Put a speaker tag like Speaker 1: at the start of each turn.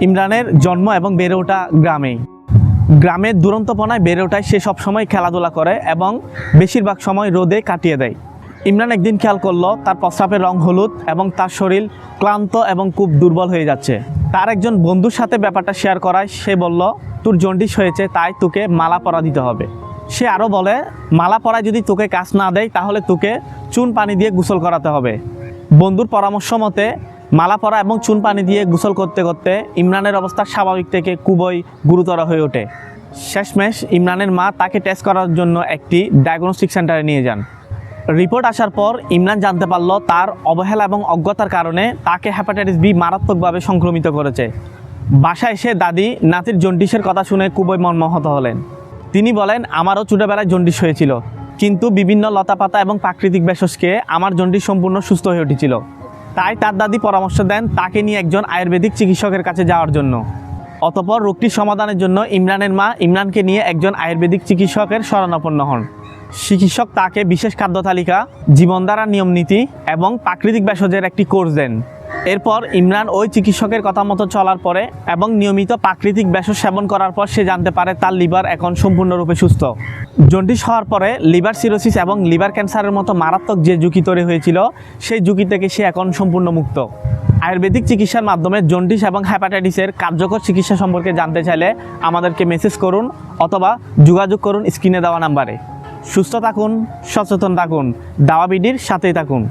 Speaker 1: ইমরানের জন্ম এবং বেড়ে ওঠা গ্রামেই। গ্রামের দুরন্তপনায় বেড়ে ওঠায় সে সবসময় খেলাধুলা করে এবং বেশিরভাগ সময় রোদে কাটিয়ে দেয়। ইমরান একদিন খেয়াল করলো তার প্রস্রাবের রং হলুদ এবং তার শরীর ক্লান্ত এবং খুব দুর্বল হয়ে যাচ্ছে। তার একজন বন্ধুর সাথে ব্যাপারটা শেয়ার করায় সে বলল, তোর জন্ডিস হয়েছে, তাই তোকে মালা পরা দিতে হবে। সে আরও বলে, মালা পরায় যদি তোকে কাজ না দেয় তাহলে তোকে চুন পানি দিয়ে গোসল করাতে হবে। বন্ধুর পরামর্শ মতে মালা পরা এবং চুন পানি দিয়ে গোসল করতে করতে ইমরানের অবস্থা স্বাভাবিক থেকে খুবই গুরুতর হয়ে ওঠে। শেষমেশ ইমরানের মা তাকে টেস্ট করার জন্য একটি ডায়াগনস্টিক সেন্টারে নিয়ে যান। রিপোর্ট আসার পর ইমরান জানতে পারল তার অবহেলা এবং অজ্ঞতার কারণে তাকে হেপাটাইটিস বি মারাত্মকভাবে সংক্রমিত করেছে। বাসায় এসে দাদি নাতির জন্ডিসের কথা শুনে খুবই মর্মাহত হলেন। তিনি বলেন, আমারও ছোটোবেলায় জন্ডিস হয়েছিল, কিন্তু বিভিন্ন লতাপাতা এবং প্রাকৃতিক ভেষজকে আমার জন্ডিস সম্পূর্ণ সুস্থ হয়ে উঠেছিল। তাই তার দাদি পরামর্শ দেন তাকে নিয়ে একজন আয়ুর্বেদিক চিকিৎসকের কাছে যাওয়ার জন্য। অতঃপর রোগটির সমাধানের জন্য ইমরানের মা ইমরানকে নিয়ে একজন আয়ুর্বেদিক চিকিৎসকের শরণাপন্ন হন। চিকিৎসক তাকে বিশেষ খাদ্য তালিকা, জীবনধারার নিয়মনীতি এবং প্রাকৃতিক ভেষজের একটি কোর্স দেন। এরপর ইমরান ওই চিকিৎসকের কথা মতো চলার পরে এবং নিয়মিত প্রাকৃতিক ভেষজ সেবন করার পর সে জানতে পারে তার লিভার এখন সম্পূর্ণরূপে সুস্থ। জন্ডিস হওয়ার পরে লিভার সিরোসিস এবং লিভার ক্যান্সারের মতো মারাত্মক যে ঝুঁকি তৈরি হয়েছিল সেই ঝুঁকি থেকে সে এখন সম্পূর্ণ মুক্ত। আয়ুর্বেদিক চিকিৎসার মাধ্যমে জন্ডিস এবং হেপাটাইটিসের কার্যকর চিকিৎসা সম্পর্কে জানতে চাইলে আমাদেরকে মেসেজ করুন অথবা যোগাযোগ করুন স্ক্রিনে দেওয়া নাম্বারে। সুস্থ থাকুন, সচেতন থাকুন, দাওয়া বিডির সাথেই থাকুন।